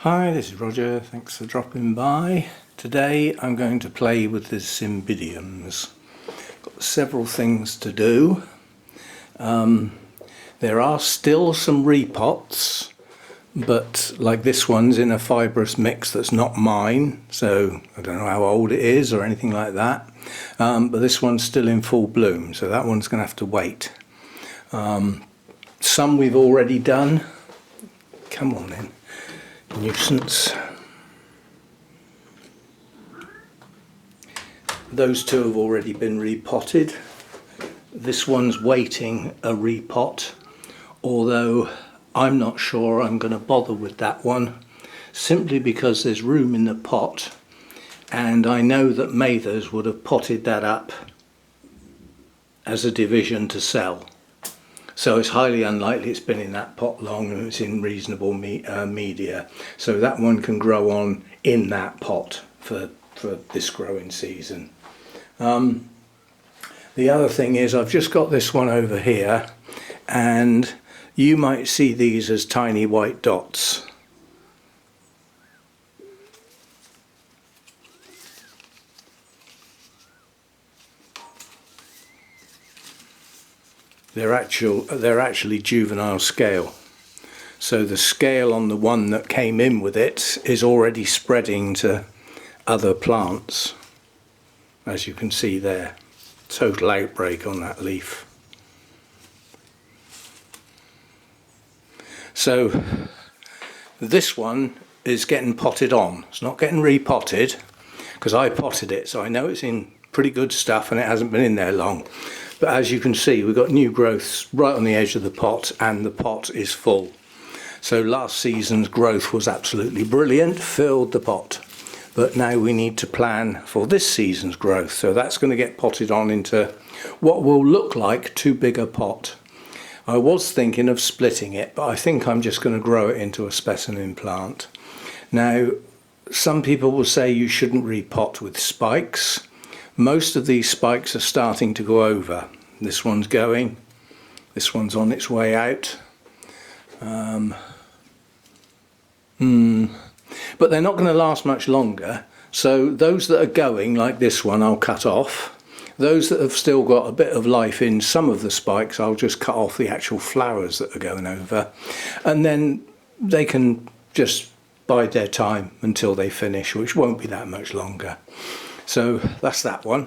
Hi, this is Roger, thanks for dropping by. Today I'm going to play with the Cymbidiums. Got several things to do. There are still some repots, but like this one's in a fibrous mix that's not mine, so I don't know how old it is or anything like that. But this one's still in full bloom, so that one's going to have to wait. Some we've already done. Come on then. Nuisance. Those two have already been repotted. This one's waiting a repot, although I'm not sure I'm going to bother with that one, simply because there's room in the pot, and I know that Mathers would have potted that up as a division to sell. So it's highly unlikely it's been in that pot long and it's in reasonable media. So that one can grow on in that pot for this growing season. The other thing is I've just got this one over here, and you might see these as tiny white dots. They're actually juvenile scale. So the scale on the one that came in with it is already spreading to other plants, as you can see there. Total outbreak on that leaf. So this one is getting potted on. It's not getting repotted because I potted it, so I know it's in pretty good stuff and it hasn't been in there long. But as you can see, we've got new growths right on the edge of the pot, and the pot is full. So last season's growth was absolutely brilliant, filled the pot. But now we need to plan for this season's growth. So that's going to get potted on into what will look like too big a pot. I was thinking of splitting it, but I think I'm just going to grow it into a specimen plant. Now, some people will say you shouldn't repot with spikes. Most of these spikes are starting to go over. This one's going, this one's on its way out. But they're not going to last much longer. So those that are going, like this one, I'll cut off. Those that have still got a bit of life in some of the spikes, I'll just cut off the actual flowers that are going over. And then they can just bide their time until they finish, which won't be that much longer. So that's that one.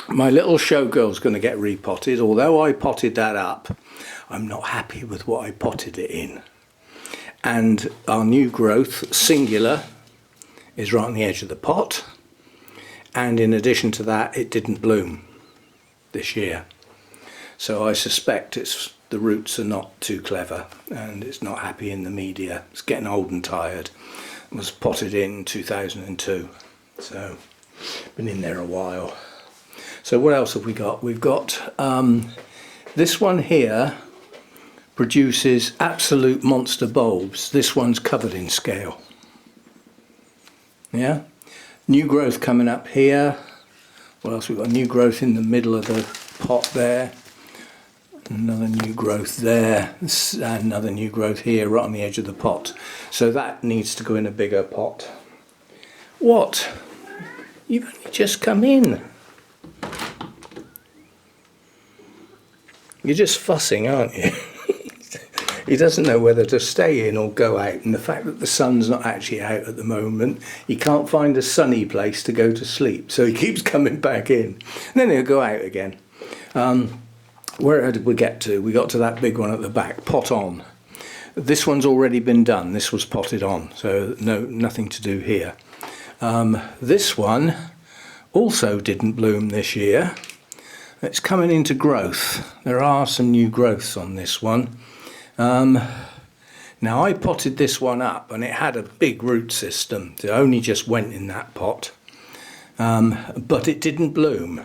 My little showgirl's going to get repotted. Although I potted that up, I'm not happy with what I potted it in. And our new growth, singular, is right on the edge of the pot. And in addition to that, it didn't bloom this year. So I suspect the roots are not too clever and it's not happy in the media. It's getting old and tired. It was potted in 2002. So been in there a while. So what else have we got? We've got this one here produces absolute monster bulbs. This one's covered in scale. Yeah, new growth coming up here. What else? We've got new growth in the middle of the pot there. Another new growth there. Another new growth here right on the edge of the pot. So that needs to go in a bigger pot. What? You've only just come in. You're just fussing, aren't you? He doesn't know whether to stay in or go out, and the fact that the sun's not actually out at the moment, he can't find a sunny place to go to sleep, so he keeps coming back in. And then he'll go out again. Where did we get to? We got to that big one at the back, pot on. This one's already been done. This was potted on, so nothing to do here. This one also didn't bloom this year. It's coming into growth. There are some new growths on this one. Now I potted this one up and it had a big root system. It only just went in that pot. But it didn't bloom.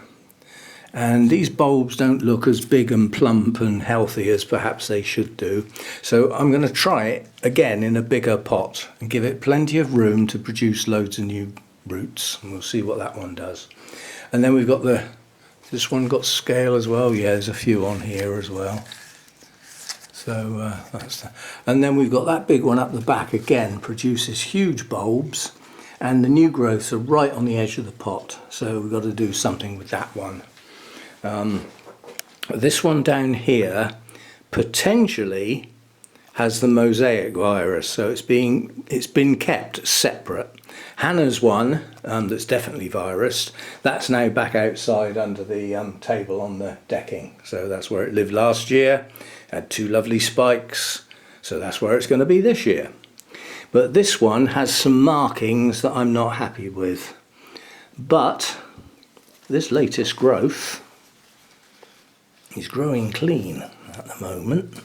And these bulbs don't look as big and plump and healthy as perhaps they should do. So I'm going to try it again in a bigger pot and give it plenty of room to produce loads of new roots, and we'll see what that one does. And then we've got this one got scale as well. Yeah, there's a few on here as well. So So that's that. And then we've got that big one up the back again, produces huge bulbs, and the new growths are right on the edge of the pot, so we've got to do something with that one. This one down here potentially has the mosaic virus, so it's been kept separate. Hannah's one, that's definitely virused, that's now back outside under the table on the decking, so that's where it lived last year. Had 2 lovely spikes, so that's where it's going to be this year. But this one has some markings that I'm not happy with. But this latest growth is growing clean at the moment.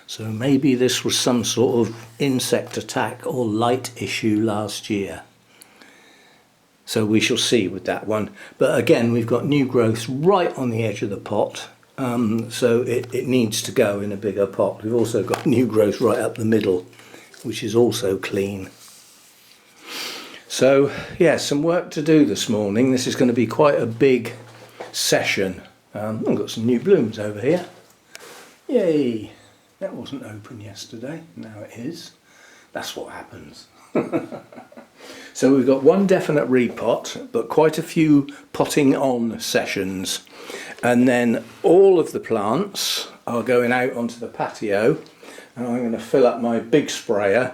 So maybe this was some sort of insect attack or light issue last year. So we shall see with that one. But again, we've got new growth right on the edge of the pot. So it needs to go in a bigger pot. We've also got new growth right up the middle, which is also clean. So yeah, some work to do this morning. This is going to be quite a big session. I've got some new blooms over here. Yay! That wasn't open yesterday, now it is. That's what happens. So we've got one definite repot, but quite a few potting on sessions. And then all of the plants are going out onto the patio, and I'm going to fill up my big sprayer,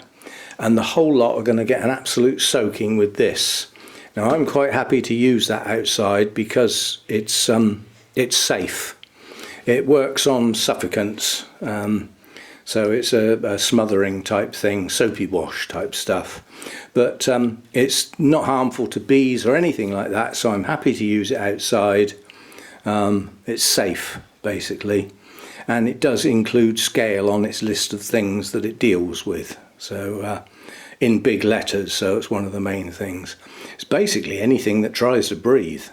and the whole lot are going to get an absolute soaking with this. Now I'm quite happy to use that outside because it's safe. It works on suffocants, so it's a smothering type thing, soapy wash type stuff. But it's not harmful to bees or anything like that, so I'm happy to use it outside. It's safe, basically. And it does include scale on its list of things that it deals with. So in big letters, so it's one of the main things. It's basically anything that tries to breathe.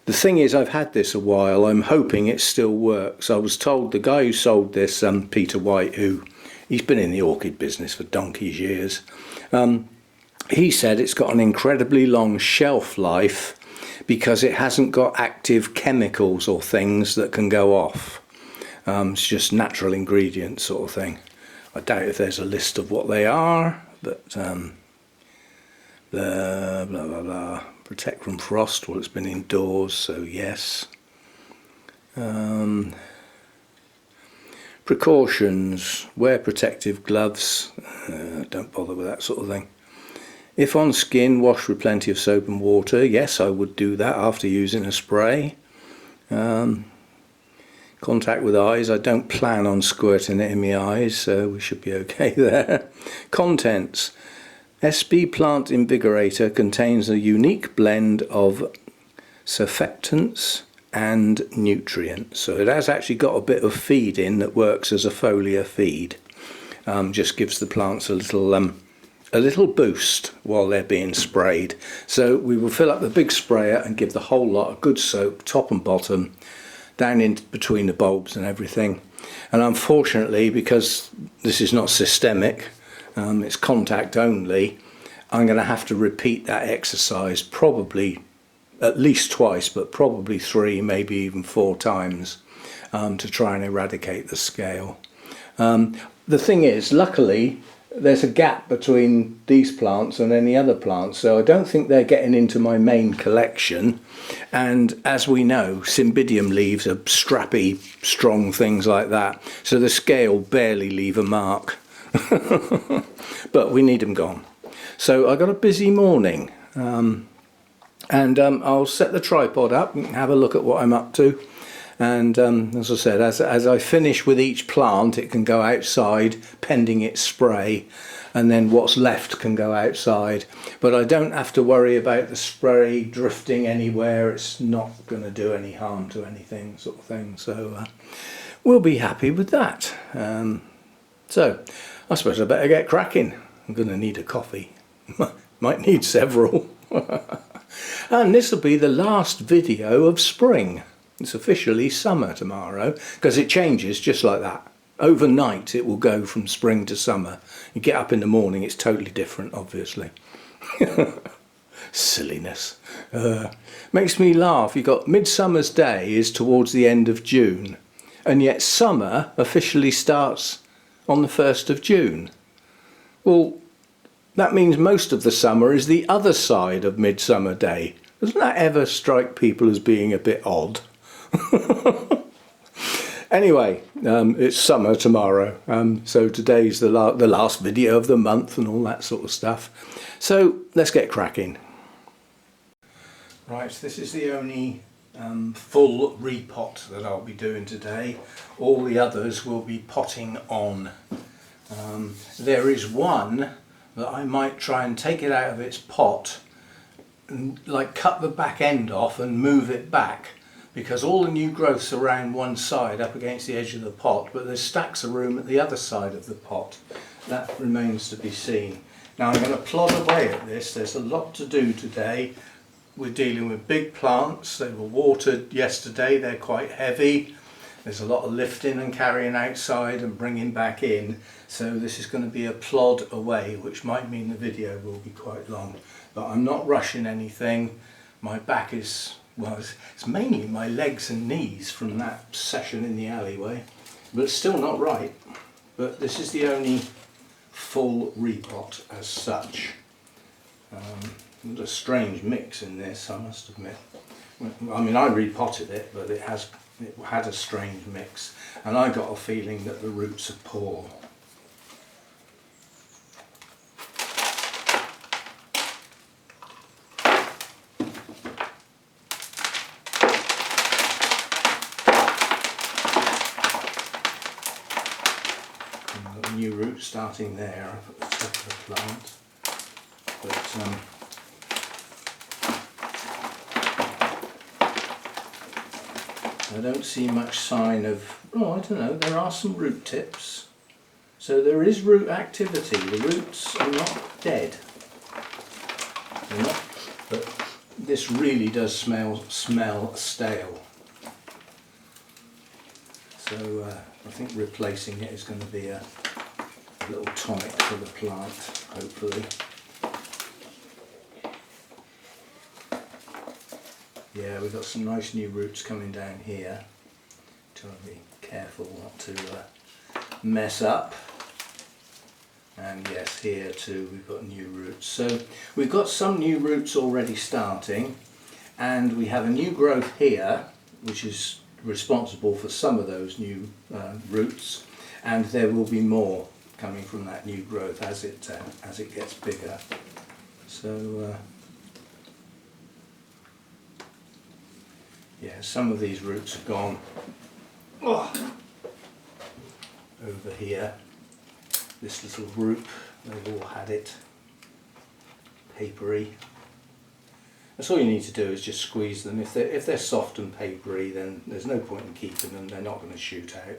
The thing is, I've had this a while. I'm hoping it still works. I was told the guy who sold this, Peter White, he's been in the orchid business for donkey's years. He said it's got an incredibly long shelf life because it hasn't got active chemicals or things that can go off. It's just natural ingredients sort of thing. I doubt if there's a list of what they are, but blah, blah, blah, blah. Protect from frost, well, it's been indoors, so yes. Precautions, wear protective gloves, don't bother with that sort of thing. If on skin, wash with plenty of soap and water. Yes, I would do that after using a spray. Contact with eyes, I don't plan on squirting it in my eyes, so we should be okay there. Contents. SB Plant Invigorator contains a unique blend of surfactants and nutrients. So it has actually got a bit of feed in that works as a foliar feed. Just gives the plants a little boost while they're being sprayed. So we will fill up the big sprayer and give the whole lot a good soak, top and bottom, down in between the bulbs and everything. And unfortunately, because this is not systemic, it's contact only, I'm going to have to repeat that exercise probably at least twice, but probably 3, maybe even 4 times to try and eradicate the scale. The thing is, luckily, there's a gap between these plants and any other plants, so I don't think they're getting into my main collection. And as we know, Cymbidium leaves are strappy, strong things like that, so the scale barely leave a mark. But we need them gone. So I got a busy morning, and I'll set the tripod up and have a look at what I'm up to. And as I said, as I finish with each plant, it can go outside pending its spray, and then what's left can go outside. But I don't have to worry about the spray drifting anywhere. It's not going to do any harm to anything, sort of thing. So we'll be happy with that. So I suppose I better get cracking. I'm going to need a coffee. Might need several. And this will be the last video of spring. It's officially summer tomorrow, because it changes just like that. Overnight it will go from spring to summer. You get up in the morning, it's totally different, obviously. Silliness. Makes me laugh. You've got Midsummer's Day is towards the end of June. and yet summer officially starts on the 1st of June. Well, that means most of the summer is the other side of Midsummer Day. Doesn't that ever strike people as being a bit odd? Anyway, it's summer tomorrow, so today's the last video of the month and all that sort of stuff. So let's get cracking. Right, this is the only full repot that I'll be doing today. All the others will be potting on. There is one that I might try and take it out of its pot and like cut the back end off and move it back, because all the new growth's around one side up against the edge of the pot, but there's stacks of room at the other side of the pot. That remains to be seen. Now I'm going to plod away at this. There's a lot to do today. We're dealing with big plants. They were watered yesterday. They're quite heavy. There's a lot of lifting and carrying outside and bringing back in. So this is going to be a plod away, which might mean the video will be quite long. But I'm not rushing anything. My back is, well, it's mainly my legs and knees from that session in the alleyway. But it's still not right. But this is the only full repot as such. There's a strange mix in this, I must admit. I mean, I repotted it, but it had a strange mix, and I got a feeling that the roots are poor. And I've got new roots starting there at the top of the plant, but I don't see much sign of, oh, I don't know, there are some root tips. So there is root activity. The roots are not dead. They're not, but this really does smell stale. So I think replacing it is going to be a little tonic for the plant, hopefully. Yeah, we've got some nice new roots coming down here. Trying to be careful not to mess up. And yes, here too we've got new roots. So we've got some new roots already starting, and we have a new growth here which is responsible for some of those new roots, and there will be more coming from that new growth as it gets bigger. So yeah, some of these roots have gone over here. This little group, they've all had it papery. That's all you need to do is just squeeze them. If they're soft and papery, then there's no point in keeping them. They're not going to shoot out.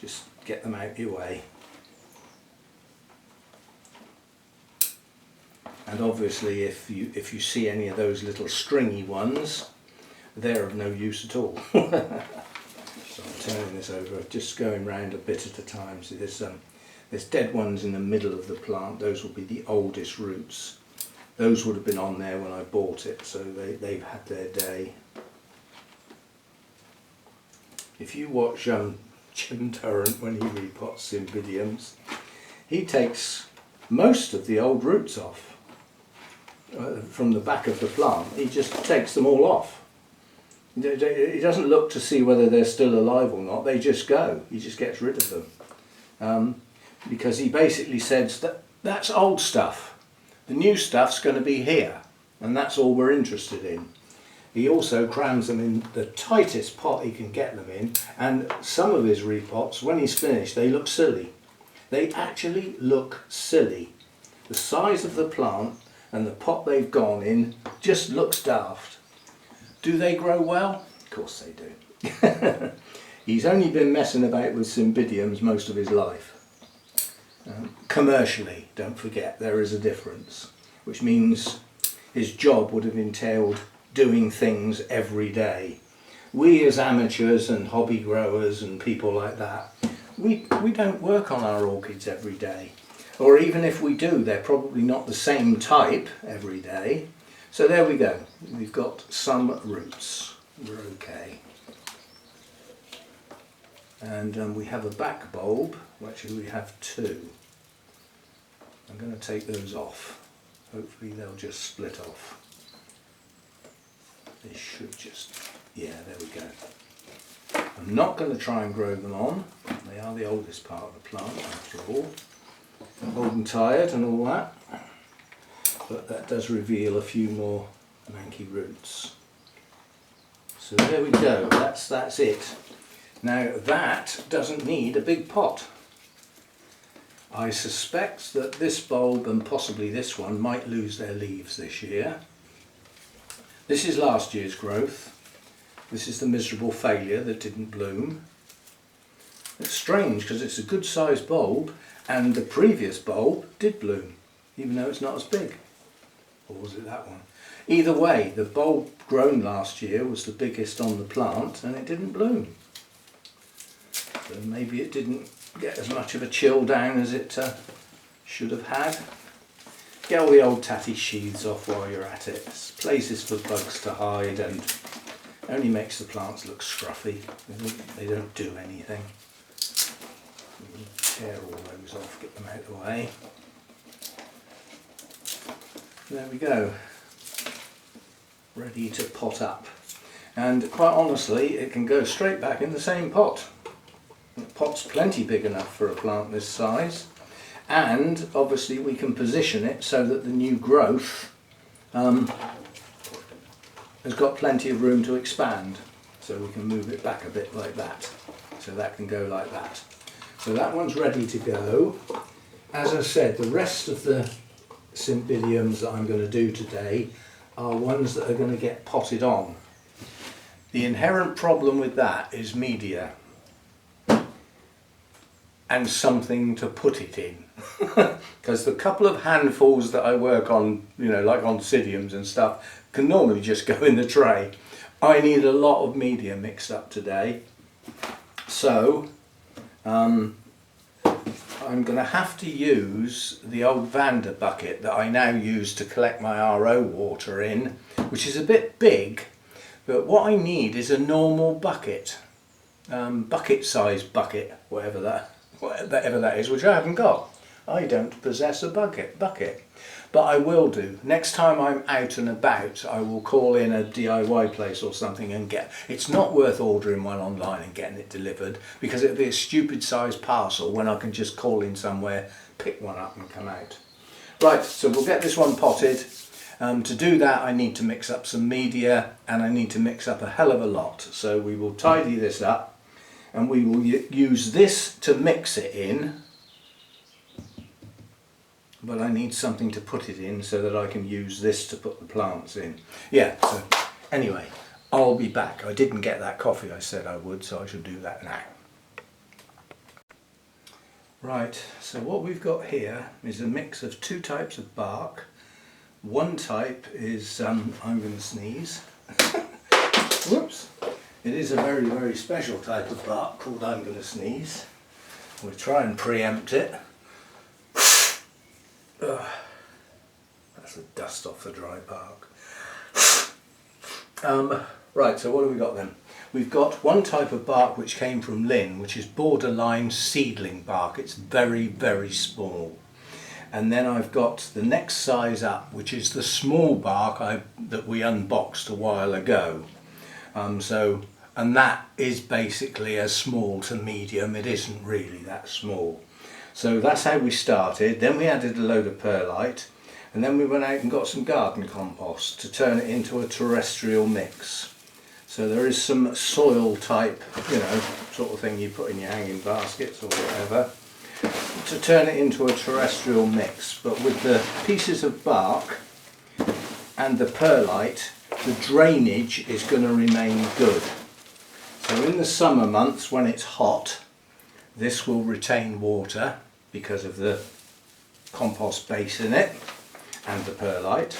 Just get them out your way. And obviously, if you see any of those little stringy ones, they're of no use at all. So I'm turning this over, just going round a bit at a time. So there's dead ones in the middle of the plant. Those will be the oldest roots. Those would have been on there when I bought it, so they've had their day. If you watch Jim Turrant when he repots Cymbidiums, he takes most of the old roots off from the back of the plant. He just takes them all off. He doesn't look to see whether they're still alive or not. They just go. He just gets rid of them. Because he basically says that that's old stuff. The new stuff's going to be here, and that's all we're interested in. He also crams them in the tightest pot he can get them in, and some of his repots, when he's finished, they look silly. They actually look silly. The size of the plant and the pot they've gone in just looks daft. Do they grow well? Of course they do. He's only been messing about with Cymbidiums most of his life. Commercially, don't forget, there is a difference, which means his job would have entailed doing things every day. We as amateurs and hobby growers and people like that, we don't work on our orchids every day. Or even if we do, they're probably not the same type every day. So there we go, we've got some roots, we're okay. and we have a back bulb. Well, actually we have two. I'm going to take those off. Hopefully they'll just split off. They should just, yeah, there we go. I'm not going to try and grow them on. They are the oldest part of the plant after all. Old and tired and all that. But that does reveal a few more manky roots. So there we go, that's it. Now that doesn't need a big pot. I suspect that this bulb and possibly this one might lose their leaves this year. This is last year's growth. This is the miserable failure that didn't bloom. It's strange because it's a good sized bulb and the previous bulb did bloom, even though it's not as big. Or was it that one? Either way, the bulb grown last year was the biggest on the plant and it didn't bloom. So maybe it didn't get as much of a chill down as it should have had. Get all the old tatty sheaths off while you're at it. It's places for bugs to hide and only makes the plants look scruffy. They don't do anything. You tear all those off, get them out of the way. There we go. Ready to pot up. And quite honestly, it can go straight back in the same pot. The pot's plenty big enough for a plant this size. And obviously we can position it so that the new growth has got plenty of room to expand. So we can move it back a bit like that. So that can go like that. So that one's ready to go. As I said, the rest of the Cymbidiums that I'm going to do today are ones that are going to get potted on. The inherent problem with that is media and something to put it in. Because the couple of handfuls that I work on, you know, like on Cymbidiums and stuff, can normally just go in the tray. I need a lot of media mixed up today. So I'm going to have to use the old Vander bucket that I now use to collect my RO water in, which is a bit big, but what I need is a normal bucket, bucket size bucket, whatever that is, which I haven't got. I don't possess a bucket, but I will do. Next time I'm out and about, I will call in a DIY place or something and get, it's not worth ordering one online and getting it delivered because it'll be a stupid sized parcel when I can just call in somewhere, pick one up and come out. Right, so we'll get this one potted. To do that I need to mix up some media and I need to mix up a hell of a lot. So we will tidy this up and we will use this to mix it in. But I need something to put it in so that I can use this to put the plants in. Yeah, so anyway, I'll be back. I didn't get that coffee I said I would, so I shall do that now. Right, so what we've got here is a mix of two types of bark. One type is, I'm going to sneeze. Whoops. It is a very, very special type of bark called I'm going to sneeze. We'll try and preempt it. That's the dust off the dry bark. Right, so what have we got then? We've got one type of bark which came from Lynn, which is borderline seedling bark. It's very, very small. And then I've got the next size up, which is the small bark that we unboxed a while ago. And that is basically as small to medium. It isn't really that small. So that's how we started. Then we added a load of perlite, and then we went out and got some garden compost to turn it into a terrestrial mix. So there is some soil type, you know, sort of thing you put in your hanging baskets or whatever, to turn it into a terrestrial mix. But with the pieces of bark and the perlite, the drainage is going to remain good. So in the summer months when it's hot, this will retain water because of the compost base in it and the perlite,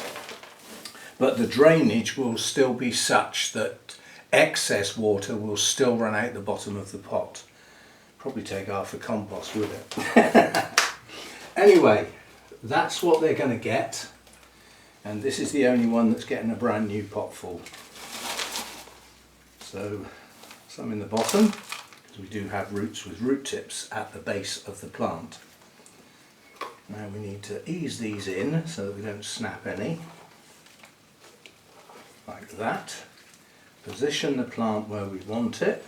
but the drainage will still be such that excess water will still run out the bottom of the pot. Probably take half the compost with it. Anyway, that's what they're going to get, and this is the only one that's getting a brand new pot full. So some in the bottom, We do have roots with root tips at the base of the plant. Now we need to ease these in so that we don't snap any, like that. Position the plant where we want it,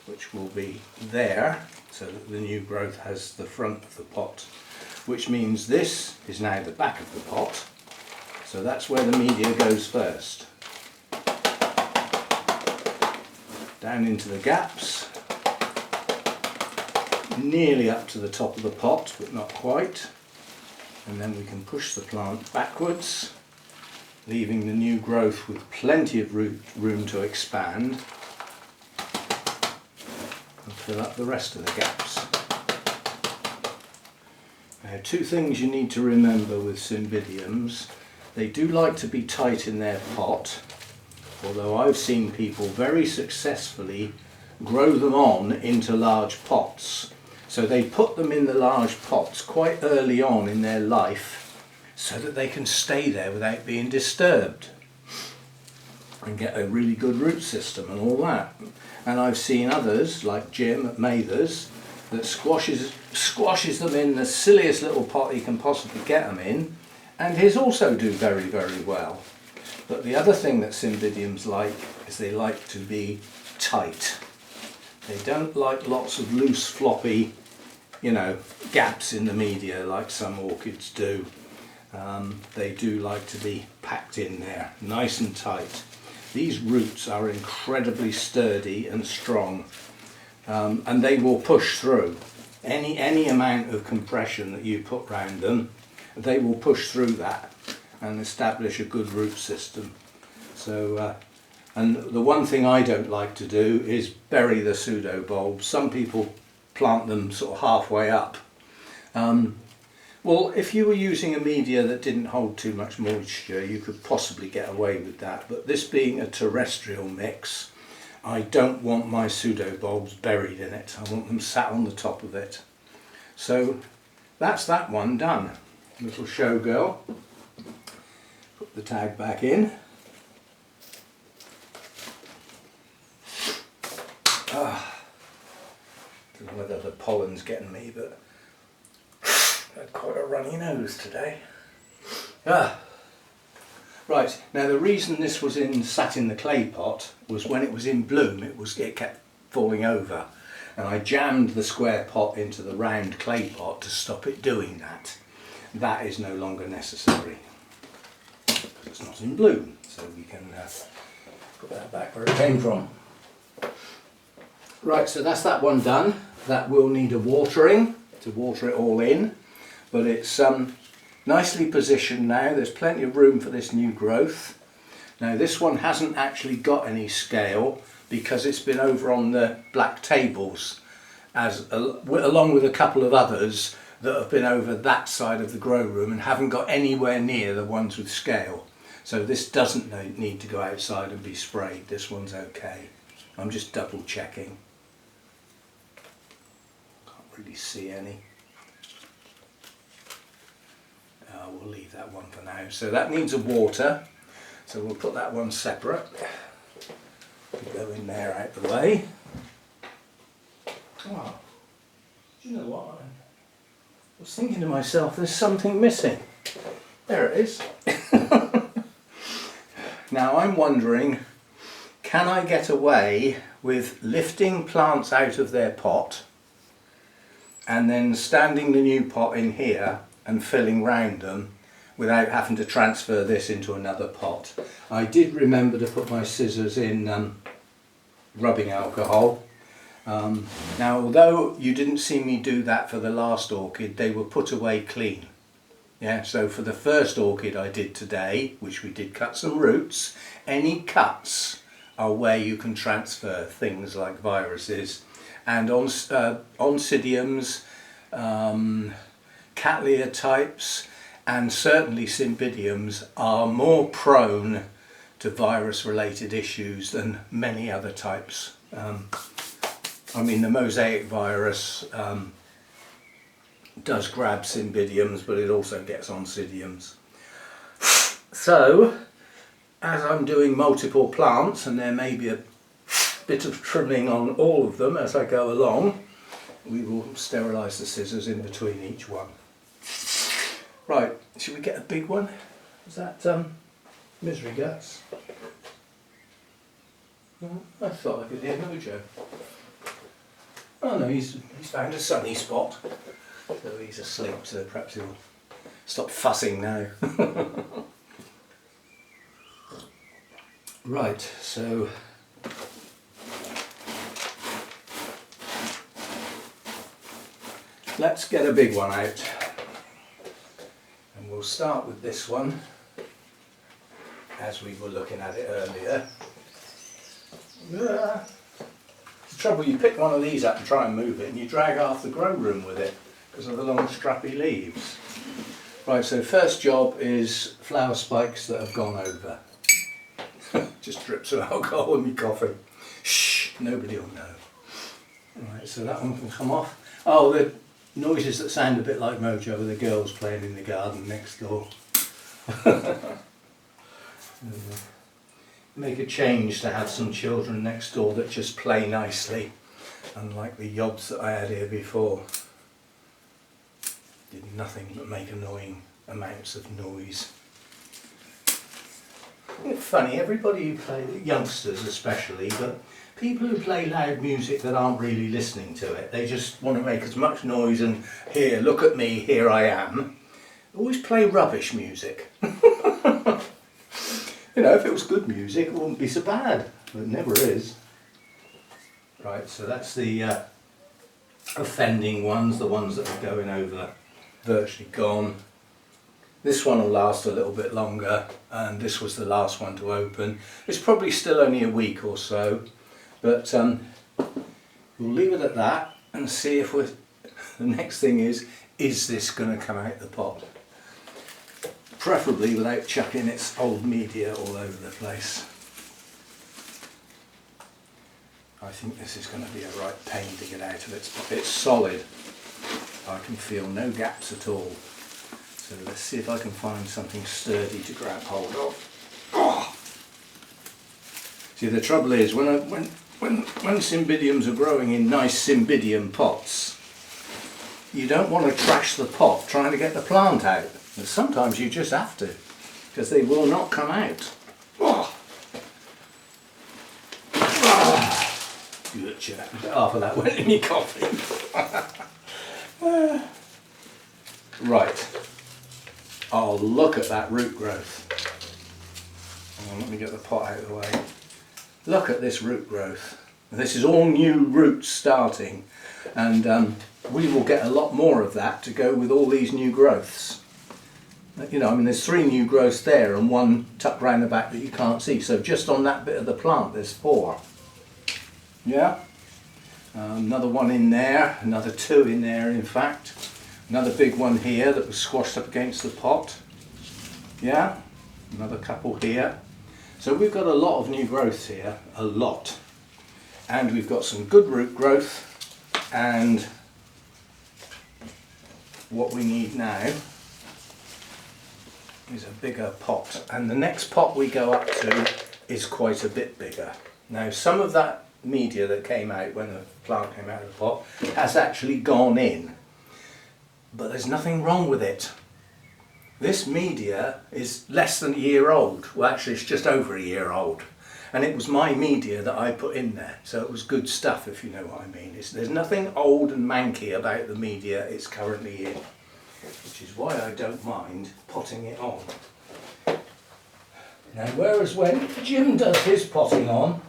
which will be there, so that the new growth has the front of the pot, which means this is now the back of the pot, so that's where the media goes first. Down into the gaps, nearly up to the top of the pot, but not quite. And then we can push the plant backwards, leaving the new growth with plenty of room to expand, and fill up the rest of the gaps. Now, two things you need to remember with Cymbidiums: they do like to be tight in their pot, although I've seen people very successfully grow them on into large pots. So they put them in the large pots quite early on in their life so that they can stay there without being disturbed and get a really good root system and all that. And I've seen others, like Jim at Mather's, that squashes them in the silliest little pot he can possibly get them in, and his also do very, very well. But the other thing that Cymbidiums like is they like to be tight. They don't like lots of loose, floppy, gaps in the media like some orchids do. They do like to be packed in there, nice and tight. These roots are incredibly sturdy and strong, and they will push through. Any amount of compression that you put round them, they will push through that and establish a good root system. So, and the one thing I don't like to do is bury the pseudo bulbs. Some people plant them sort of halfway up. Well, if you were using a media that didn't hold too much moisture, you could possibly get away with that. But this being a terrestrial mix, I don't want my pseudo bulbs buried in it. I want them sat on the top of it. So that's that one done. Little show girl. Put the tag back in. Don't know whether the pollen's getting me, but I've had quite a runny nose today. Right, now the reason this was sat in the clay pot was when it was in bloom it kept falling over, and I jammed the square pot into the round clay pot to stop it doing that. That is no longer necessary because it's not in bloom, so we can put that back where it came from. Right, so that's that one done. That will need a watering to water it all in, but it's nicely positioned now. There's plenty of room for this new growth. Now this one hasn't actually got any scale because it's been over on the black tables, along with a couple of others that have been over that side of the grow room and haven't got anywhere near the ones with scale. So this doesn't need to go outside and be sprayed. This one's okay. I'm just double checking. Can't really see any. We'll leave that one for now. So that needs a water, so we'll put that one separate. Go in there out the way. Oh, do you know what? I was thinking to myself, there's something missing. There it is. Now I'm wondering, can I get away with lifting plants out of their pot and then standing the new pot in here and filling round them without having to transfer this into another pot? I did remember to put my scissors in rubbing alcohol. Now although you didn't see me do that for the last orchid, they were put away clean. Yeah, so for the first orchid I did today, which we did cut some roots, any cuts are where you can transfer things like viruses. And Oncidiums, Cattleya types, and certainly Cymbidiums are more prone to virus related issues than many other types. I mean, the mosaic virus does grab Cymbidiums, but it also gets Oncidiums. So, as I'm doing multiple plants, and there may be a bit of trimming on all of them as I go along. We will sterilise the scissors in between each one. Right, should we get a big one? Is that Misery Guts? I thought I could hear Mojo. Oh no, he's found a sunny spot. So he's asleep, so perhaps he'll stop fussing now. Right, so let's get a big one out. And we'll start with this one, as we were looking at it earlier. The trouble, you pick one of these up and try and move it and you drag half the grow room with it because of the long strappy leaves. Right, so first job is flower spikes that have gone over. Just drip some alcohol in me coffee. Shh, nobody will know. Right, so that one can come off. Oh, the noises that sound a bit like Mojo are the girls playing in the garden next door. Make a change to have some children next door that just play nicely, unlike the yobs that I had here before. Did nothing but make annoying amounts of noise. It's funny, everybody who plays, youngsters especially, but people who play loud music that aren't really listening to it, they just want to make as much noise and here, look at me, here I am. Always play rubbish music. You know, if it was good music, it wouldn't be so bad, but it never is. Right, so that's the offending ones, the ones that are going over, virtually gone. This one will last a little bit longer, and this was the last one to open. It's probably still only a week or so, but we'll leave it at that and see if we're... The next thing is this going to come out the pot? Preferably without chucking its old media all over the place. I think this is going to be a right pain to get out of its pot. It's solid. I can feel no gaps at all. So let's see if I can find something sturdy to grab hold of. Oh! See, the trouble is when Cymbidiums are growing in nice Cymbidium pots, you don't want to trash the pot trying to get the plant out. And sometimes you just have to, because they will not come out. Oh! Oh! Gotcha. Half of that went in your coffee. Right. Oh, look at that root growth. Oh, let me get the pot out of the way. Look at this root growth. This is all new roots starting, and we will get a lot more of that to go with all these new growths. You know, I mean, there's 3 new growths there and 1 tucked round the back that you can't see. So just on that bit of the plant, there's 4. Yeah. Another one in there, another 2 in there, in fact. Another big one here that was squashed up against the pot. Yeah. Another couple here. So we've got a lot of new growths here, a lot. And we've got some good root growth, and what we need now is a bigger pot, and the next pot we go up to is quite a bit bigger. Now some of that media that came out when the plant came out of the pot has actually gone in, but there's nothing wrong with it. This media is less than a year old. Well, actually it's just over a year old, and it was my media that I put in there, so it was good stuff, if you know what I mean. There's nothing old and manky about the media it's currently in, which is why I don't mind potting it on. Now, whereas when Jim does his potting on,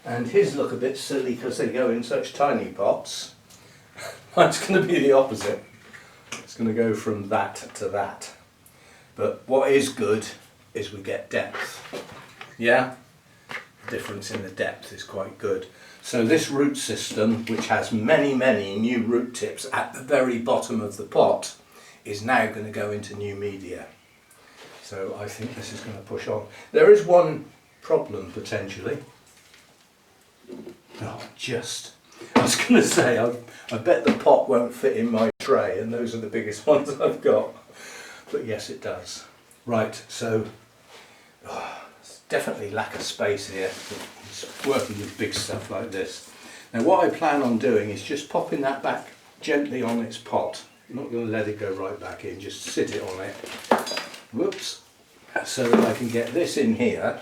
and his look a bit silly because they go in such tiny pots, mine's going to be the opposite. It's going to go from that to that. But what is good is we get depth. Yeah? The difference in the depth is quite good. So this root system, which has many, many new root tips at the very bottom of the pot, is now going to go into new media. So I think this is going to push on. There is one problem potentially. Oh, I was going to say, I bet the pot won't fit in my tray, and those are the biggest ones I've got. But yes, it does. Right, so definitely lack of space here. It's working with big stuff like this. Now what I plan on doing is just popping that back gently on its pot. I'm not going to let it go right back in, just sit it on it. Whoops. So that I can get this in here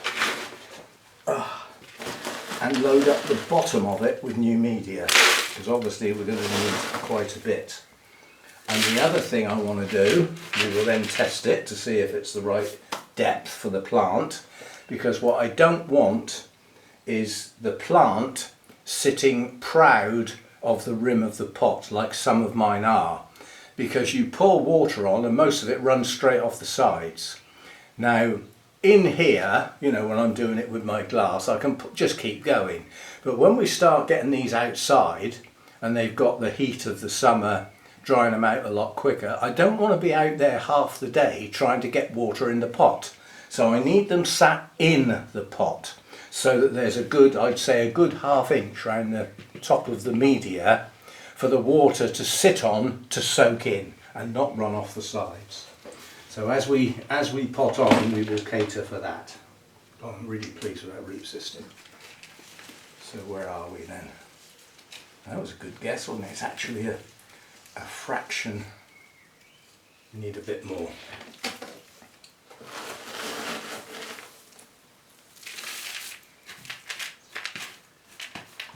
and load up the bottom of it with new media, because obviously we're going to need quite a bit. And the other thing I want to do, we will then test it to see if it's the right depth for the plant, because what I don't want is the plant sitting proud of the rim of the pot like some of mine are, because you pour water on and most of it runs straight off the sides. Now in here, you know, when I'm doing it with my glass, I can just keep going, but when we start getting these outside and they've got the heat of the summer drying them out a lot quicker, I don't want to be out there half the day trying to get water in the pot. So I need them sat in the pot so that there's a good, I'd say a good ½ inch around the top of the media for the water to sit on to soak in and not run off the sides. So as we pot on, we will cater for that. Oh, I'm really pleased with that root system. So where are we then? That was a good guess, wasn't it? It's actually a fraction. We need a bit more.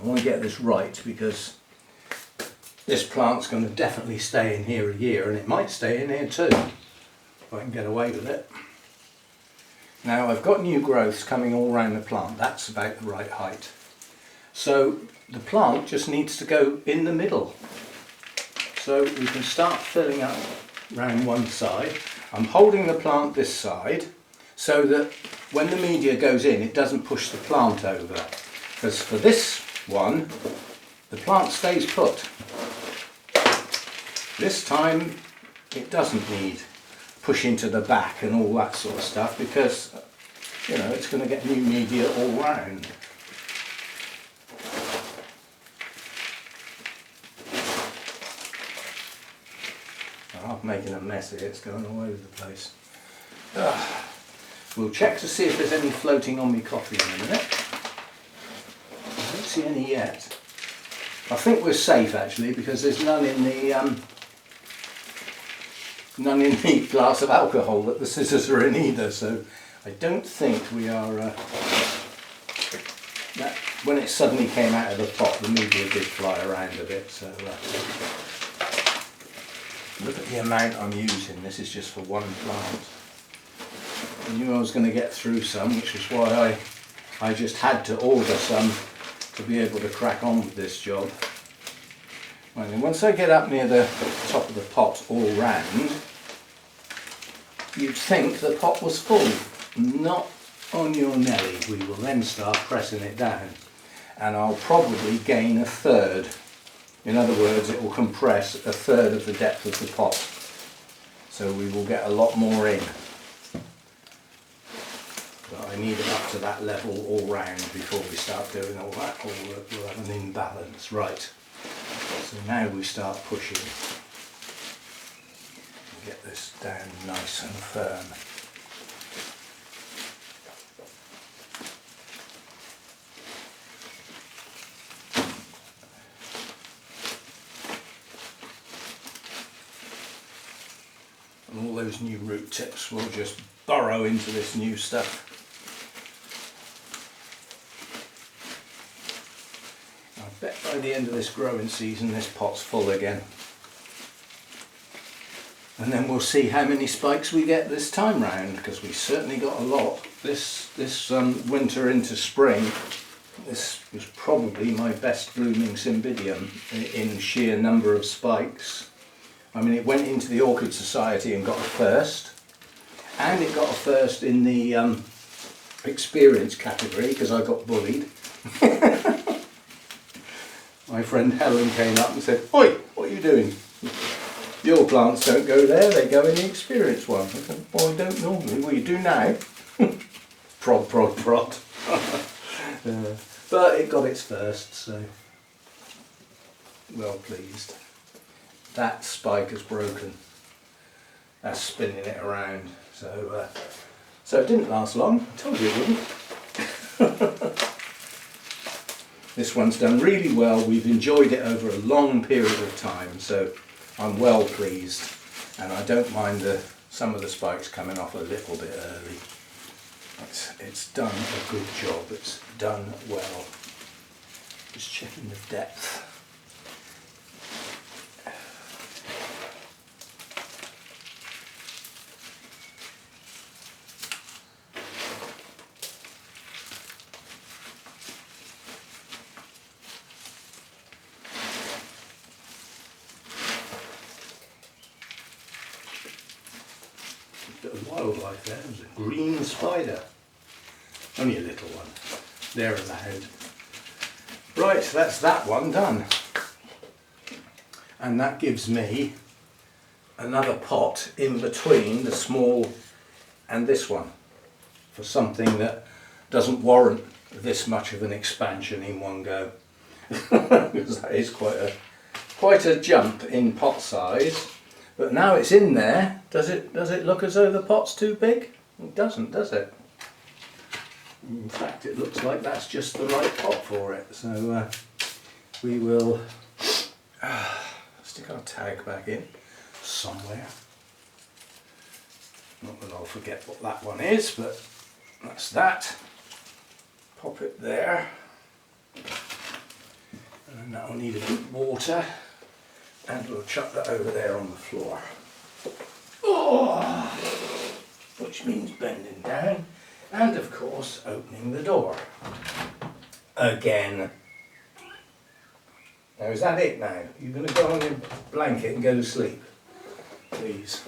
I want to get this right because this plant's going to definitely stay in here a year, and it might stay in here too if I can get away with it. Now I've got new growths coming all around the plant. That's about the right height. So the plant just needs to go in the middle. So we can start filling up round one side. I'm holding the plant this side so that when the media goes in, it doesn't push the plant over. Because for this one, the plant stays put. This time it doesn't need pushing to the back and all that sort of stuff, because you know it's going to get new media all round. I'm making a mess here, it's going all over the place. We'll check to see if there's any floating on my coffee in a minute. I don't see any yet. I think we're safe actually, because there's none in the glass of alcohol that the scissors are in either, so I don't think we are that when it suddenly came out of the pot the media did fly around a bit, so look at the amount I'm using. This is just for one plant. I knew I was going to get through some, which is why I just had to order some to be able to crack on with this job. Right, and once I get up near the top of the pot all round, you'd think the pot was full. Not on your Nelly. We will then start pressing it down, and I'll probably gain a third. In other words, it will compress a third of the depth of the pot, so we will get a lot more in. But I need it up to that level all round before we start doing all that, or we'll have an imbalance. Right, so now we start pushing. Get this down nice and firm. And all those new root tips will just burrow into this new stuff. I bet by the end of this growing season this pot's full again. And then we'll see how many spikes we get this time round, because we certainly got a lot this winter into spring. This was probably my best blooming Cymbidium in sheer number of spikes. I mean, it went into the Orchid Society and got a first, and it got a first in the experience category because I got bullied. My friend Helen came up and said, "Oi, what are you doing? Your plants don't go there, they go in the experience one." I said, "Well, I don't normally." "Well, you do now." Prod, prod, prod. But it got its first, so well pleased. That spike has broken. That's spinning it around. So it didn't last long. I told you it wouldn't. This one's done really well. We've enjoyed it over a long period of time, so I'm well pleased, and I don't mind some of the spikes coming off a little bit early. It's done a good job. It's done well. Just checking the depth. Bit of wildlife there. There's a green spider. Only a little one. They're allowed. Right, that's that one done. And that gives me another pot in between the small and this one for something that doesn't warrant this much of an expansion in one go. Because that is quite a jump in pot size. But now it's in there, does it look as though the pot's too big? It doesn't, does it? In fact, it looks like that's just the right pot for it. So we will stick our tag back in somewhere. Not that I'll forget what that one is, but that's that. Pop it there. And then that'll need a bit of water. And we'll chuck that over there on the floor. Oh, which means bending down and of course opening the door. Again. Now is that it now? You're going to go on your blanket and go to sleep? Please.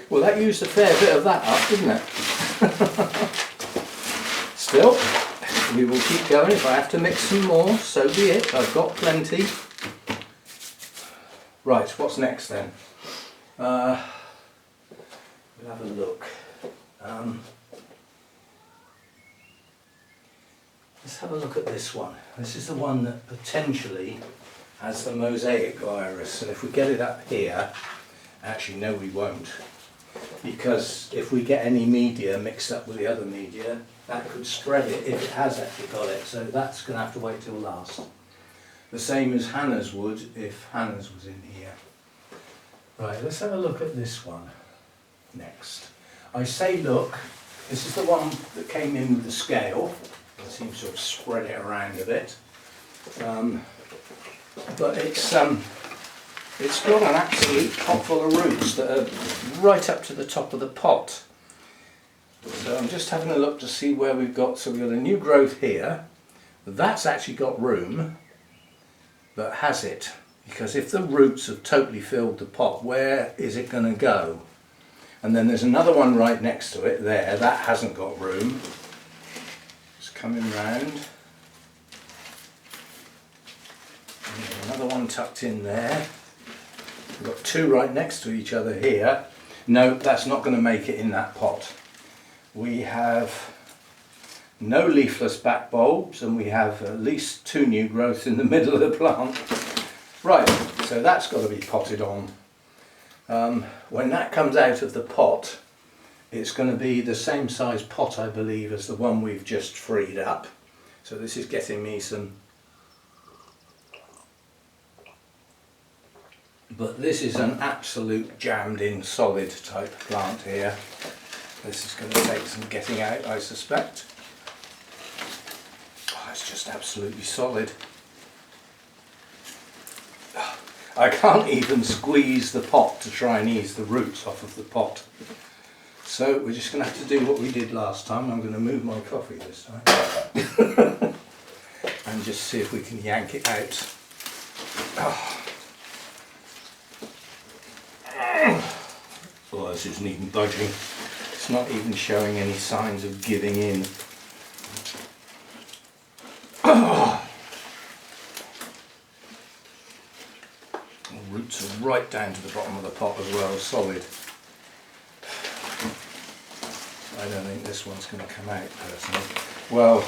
Well, that used a fair bit of that up, didn't it? Still, we will keep going. If I have to mix some more, so be it. I've got plenty. Right, what's next then? We'll have a look. Let's have a look at this one. This is the one that potentially has the mosaic virus, and if we get it up here, actually no we won't, because if we get any media mixed up with the other media, that could spread it if it has actually got it, so that's going to have to wait till last. The same as Hannah's would if Hannah's was in here. Right, let's have a look at this one next. I say look, this is the one that came in with the scale. It seems to have spread it around a bit. But it's got an absolute pot full of roots that are right up to the top of the pot. So I'm just having a look to see where we've got. So we've got a new growth here. That's actually got room. But has it? Because if the roots have totally filled the pot, where is it going to go? And then there's another one right next to it there, that hasn't got room. It's coming round. And another one tucked in there. We've got two right next to each other here. No, that's not going to make it in that pot. We have no leafless back bulbs, and we have at least two new growths in the middle of the plant. Right, so that's got to be potted on. When that comes out of the pot, it's going to be the same size pot, I believe, as the one we've just freed up. So this is getting me some... But this is an absolute jammed in solid type plant here. This is going to take some getting out, I suspect. It's just absolutely solid. I can't even squeeze the pot to try and ease the roots off of the pot. So we're just going to have to do what we did last time. I'm going to move my coffee this time. And just see if we can yank it out. Oh, this isn't even budging. It's not even showing any signs of giving in. Roots are right down to the bottom of the pot as well, solid. I don't think this one's going to come out personally. Well,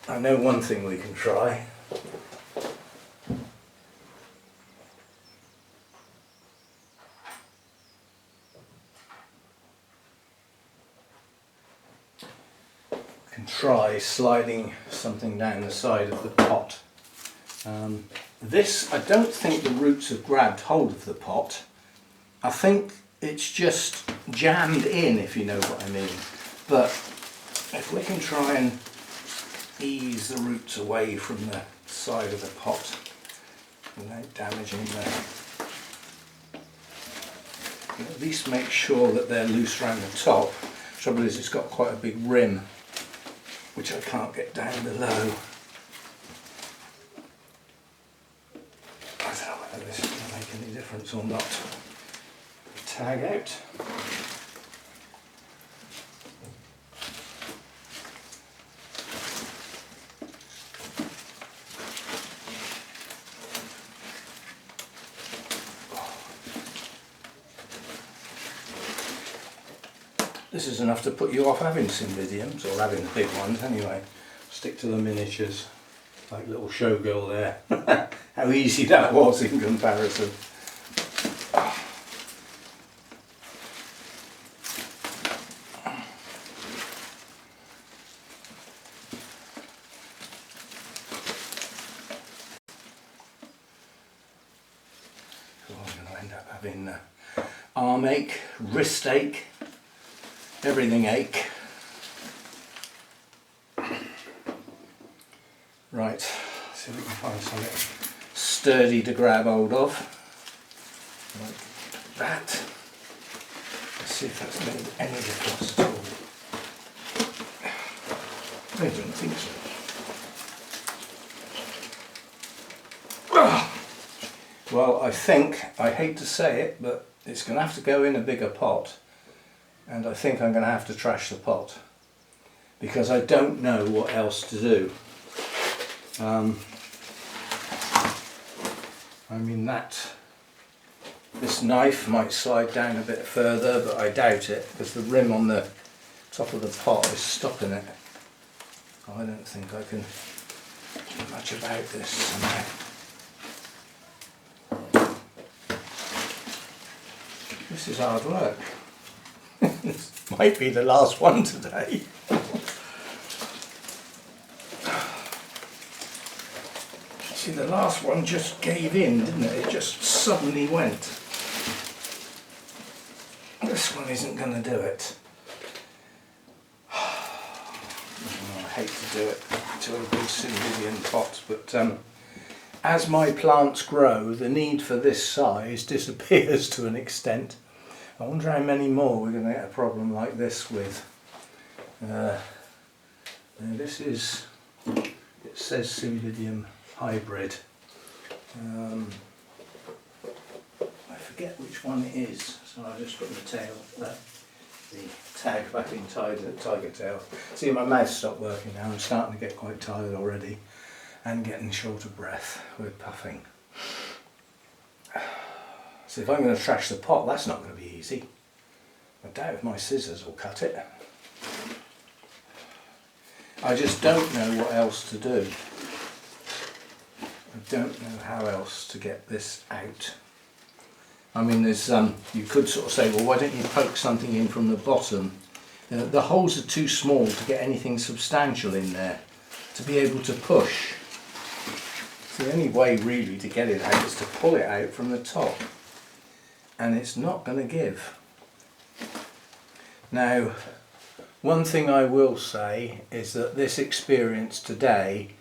I know one thing we can try. can try sliding something down the side of the pot. This, I don't think the roots have grabbed hold of the pot. I think it's just jammed in, if you know what I mean. But if we can try and ease the roots away from the side of the pot without damaging at least make sure that they're loose around the top. Trouble is, it's got quite a big rim which I can't get down below. I don't know whether this is going to make any difference or not. Tag out. This is enough to put you off having Cymbidiums, or having the big ones anyway. Stick to the miniatures, like little showgirl there. How easy that was in comparison. So I'm going to end up having arm ache, wrist ache, everything ache. Right, see if we can find something sturdy to grab hold of, like that. Let's see if that's made any difference at all. I don't think so. Well, I think, I hate to say it, but it's going to have to go in a bigger pot. And I think I'm going to have to trash the pot because I don't know what else to do. I mean, this knife might slide down a bit further, but I doubt it because the rim on the top of the pot is stopping it. I don't think I can do much about this somehow. This is hard work. This might be the last one today. See, the last one just gave in, didn't it? It just suddenly went. This one isn't going to do it. I hate to do it to a big Cymbidium pot, but as my plants grow, the need for this size disappears to an extent. I wonder how many more we're going to get a problem like this with. This is, it says Cymbidium hybrid. I forget which one it is, so I'll just put the tag back in tiger tail. See, my mouth stopped working now. I'm starting to get quite tired already and getting short of breath with puffing. So if I'm going to trash the pot, that's not going to be easy. I doubt if my scissors will cut it. I just don't know what else to do. I don't know how else to get this out. I mean, there's you could sort of say, well, why don't you poke something in from the bottom? The holes are too small to get anything substantial in there to be able to push. So the only way really to get it out is to pull it out from the top. And it's not going to give. Now, one thing I will say is that this experience today,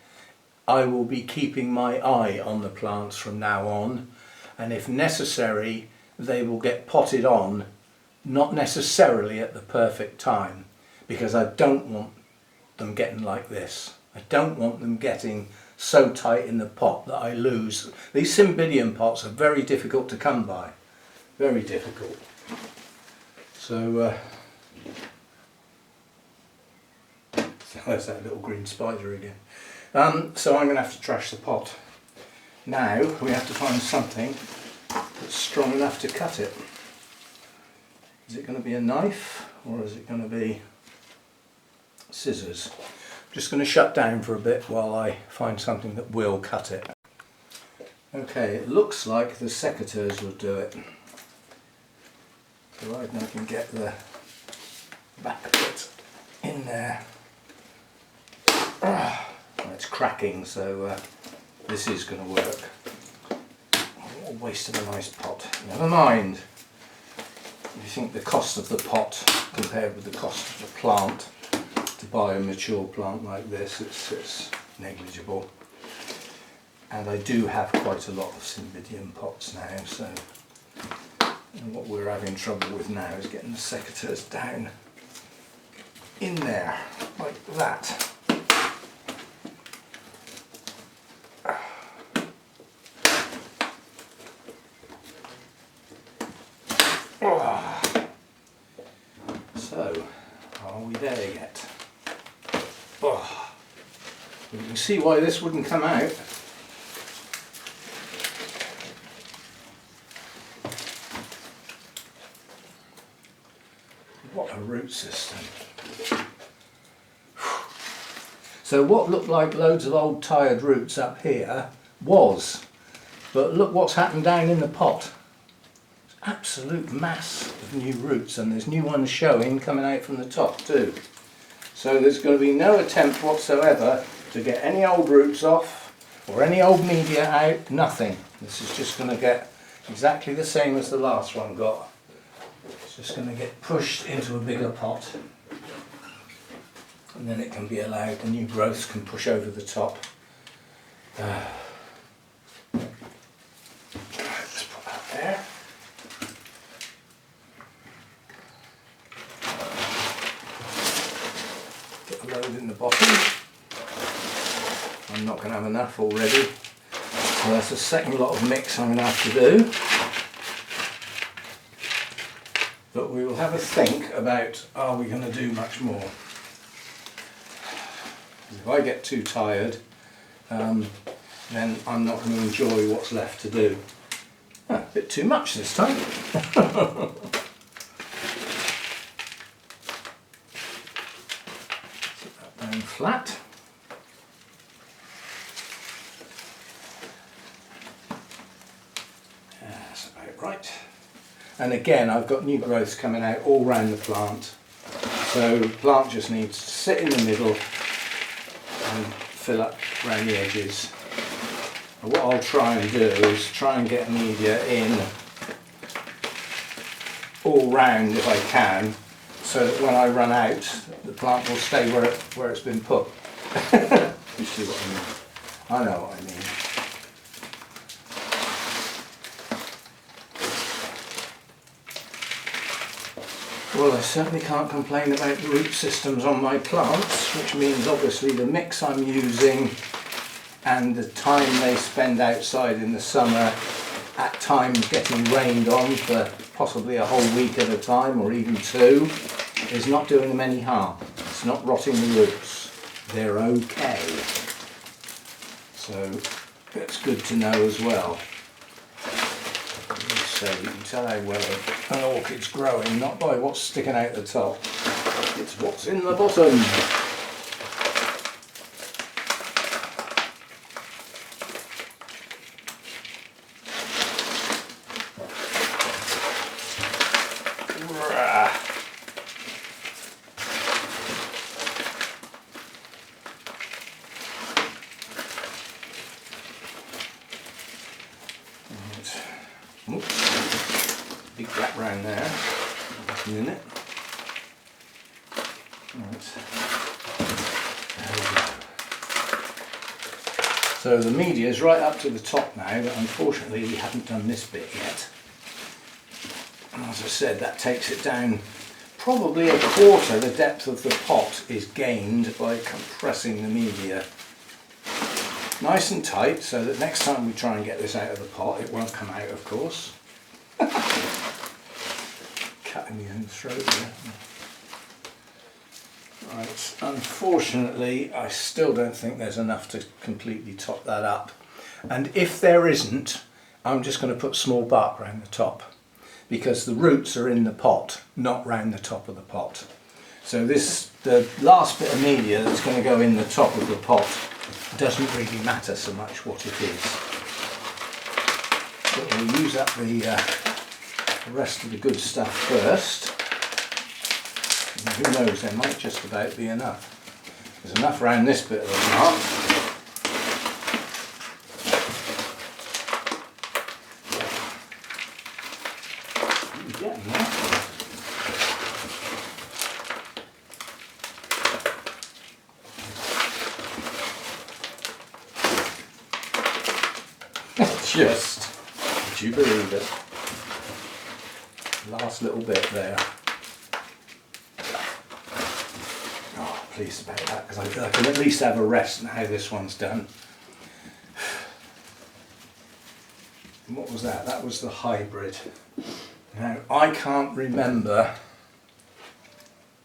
I will be keeping my eye on the plants from now on, and if necessary they will get potted on, not necessarily at the perfect time, because I don't want them getting like this. I don't want them getting so tight in the pot that I lose. These Cymbidium pots are very difficult to come by. Very difficult. So there's that little green spider again. So I'm going to have to trash the pot. Now we have to find something that's strong enough to cut it. Is it going to be a knife or is it going to be scissors? I'm just going to shut down for a bit while I find something that will cut it. Okay, it looks like the secateurs will do it. Provided I can get the back bit in there. It's cracking, so this is going to work. What a waste of a nice pot. Never mind. If you think the cost of the pot compared with the cost of the plant, to buy a mature plant like this, it's negligible. And I do have quite a lot of Cymbidium pots now, so and what we're having trouble with now is getting the secateurs down in there, like that. So, are we there yet? Oh, you can see why this wouldn't come out. What a root system. So what looked like loads of old tired roots up here was, but look what's happened down in the pot. Absolute mass of new roots, and there's new ones showing coming out from the top too. So there's going to be no attempt whatsoever to get any old roots off or any old media out, nothing. This is just going to get exactly the same as the last one got. It's just going to get pushed into a bigger pot, and then it can be allowed, the new growths can push over the top. Let's put that there. Get a load in the bottom. I'm not going to have enough already, so that's a second lot of mix I'm going to have to do. But we will have a think about, are we going to do much more? If I get too tired, then I'm not going to enjoy what's left to do. A bit too much this time. Put that down flat. That's about right. And again, I've got new growths coming out all around the plant. So the plant just needs to sit in the middle and fill up around the edges. And what I'll try and do is try and get media in all round if I can, so that when I run out, the plant will stay where it's been put. You see what I mean? I know what I mean. Well, I certainly can't complain about the root systems on my plants, which means obviously the mix I'm using and the time they spend outside in the summer, at times getting rained on for possibly a whole week at a time or even two, is not doing them any harm. It's not rotting the roots. They're okay. So that's good to know as well. So you can tell how well an orchid's growing, not by what's sticking out the top, it's what's in the bottom. Big black round there, nothing in it. Right. There we go. So the media is right up to the top now, but unfortunately we haven't done this bit yet. And as I said, that takes it down probably a quarter. The depth of the pot is gained by compressing the media nice and tight, so that next time we try and get this out of the pot, it won't come out, of course. Cutting my own throat there. Right, unfortunately I still don't think there's enough to completely top that up, and if there isn't, I'm just going to put small bark around the top, because the roots are in the pot, not round the top of the pot. So the last bit of media that's going to go in the top of the pot doesn't really matter so much what it is. But we'll use up the rest of the good stuff first. And who knows, there might just about be enough. There's enough around this bit of the plant. Getting there. Just, would you believe it? Last little bit there. Oh, pleased about that, because I can at least have a rest in how this one's done. And what was that? That was the hybrid. Now, I can't remember,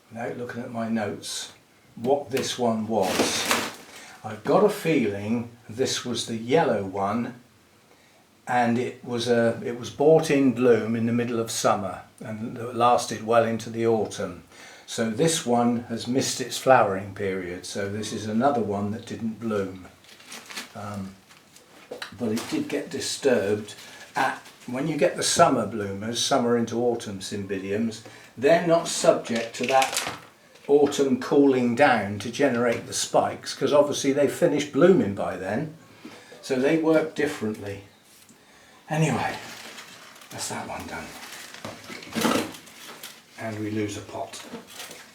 without looking at my notes, what this one was. I've got a feeling this was the yellow one, and it was bought in bloom in the middle of summer and it lasted well into the autumn. So this one has missed its flowering period, so this is another one that didn't bloom. But it did get disturbed when you get the summer bloomers, summer into autumn Cymbidiums, they're not subject to that autumn cooling down to generate the spikes, because obviously they finished blooming by then, so they work differently. Anyway, that's that one done. And we lose a pot,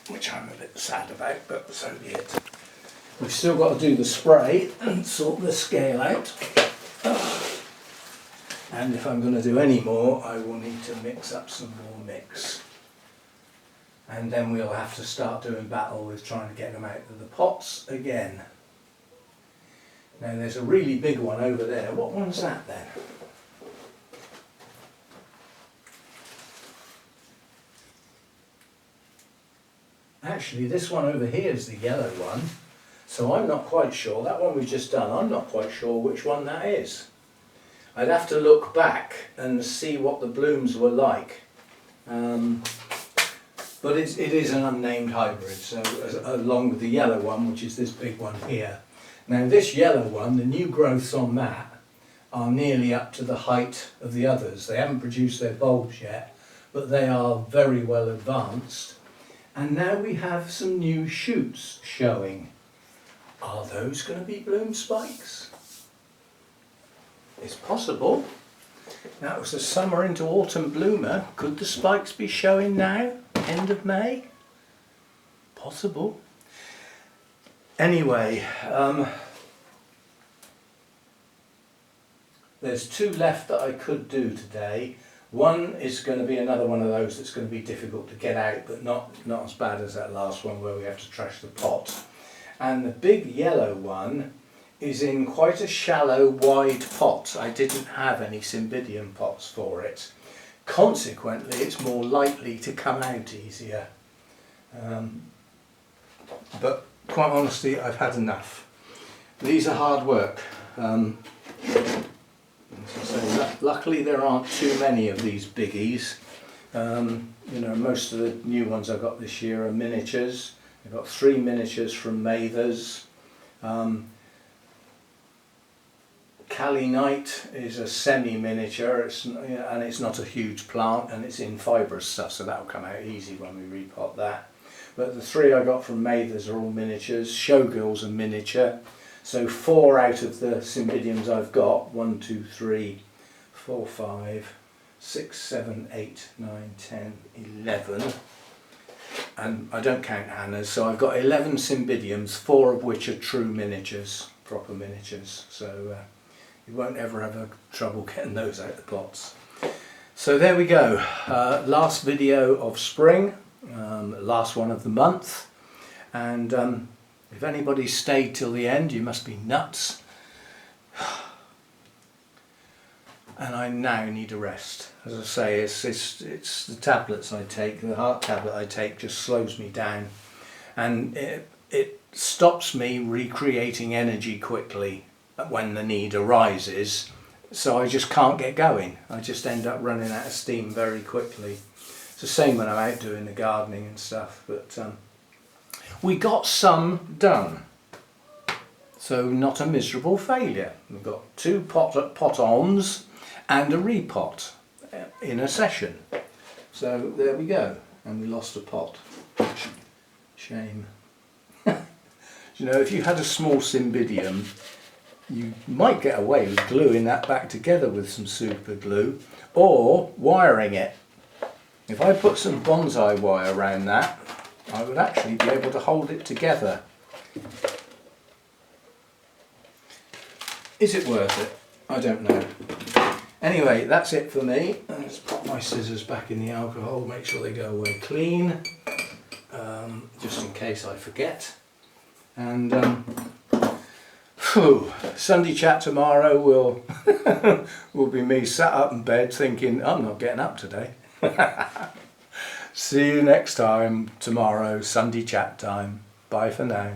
which I'm a bit sad about, but so be it. We've still got to do the spray and sort the scale out. And if I'm going to do any more, I will need to mix up some more mix. And then we'll have to start doing battle with trying to get them out of the pots again. Now there's a really big one over there. What one's that then? Actually, this one over here is the yellow one, so I'm not quite sure. That one we've just done, I'm not quite sure which one that is. I'd have to look back and see what the blooms were like. But it is an unnamed hybrid, so along with the yellow one, which is this big one here. Now this yellow one, the new growths on that are nearly up to the height of the others. They haven't produced their bulbs yet, but they are very well advanced. And now we have some new shoots showing. Are those going to be bloom spikes? It's possible. That was a summer into autumn bloomer. Could the spikes be showing now? End of May? Possible. Anyway, there's two left that I could do today. One is going to be another one of those that's going to be difficult to get out, but not as bad as that last one where we have to trash the pot. And the big yellow one is in quite a shallow, wide pot. I didn't have any Cymbidium pots for it. Consequently, it's more likely to come out easier. But quite honestly, I've had enough. These are hard work. So luckily there aren't too many of these biggies. You know, most of the new ones I've got this year are miniatures. I've got 3 miniatures from Mathers. Cali Night is a semi-miniature, and it's not a huge plant, and it's in fibrous stuff, so that'll come out easy when we repot that. But the 3 I got from Mathers are all miniatures. Showgirl's a miniature. So 4 out of the Cymbidiums I've got, 1, 2, 3, 4, 5, 6, 7, 8, 9, 10, 11. And I don't count Hannah's, so I've got 11 Cymbidiums, 4 of which are true miniatures, proper miniatures. So you won't ever have trouble getting those out of the pots. So there we go, last video of spring, last one of the month, and if anybody stayed till the end, you must be nuts. And I now need a rest. As I say, it's the tablets I take, the heart tablet I take just slows me down, and it stops me recreating energy quickly when the need arises, so I just can't get going. I just end up running out of steam very quickly. It's the same when I'm out doing the gardening and stuff, but we got some done, so not a miserable failure. We've got 2 pot-ons and a repot in a session, so there we go. And we lost a pot. Shame. You know, if you had a small Cymbidium, you might get away with gluing that back together with some super glue or wiring it. If I put some bonsai wire around that, I would actually be able to hold it together. Is it worth it? I don't know. Anyway, that's it for me. Let's put my scissors back in the alcohol, make sure they go away clean, just in case I forget. And Sunday chat tomorrow will be me sat up in bed thinking, I'm not getting up today. See you next time tomorrow, Sunday chat time. Bye for now.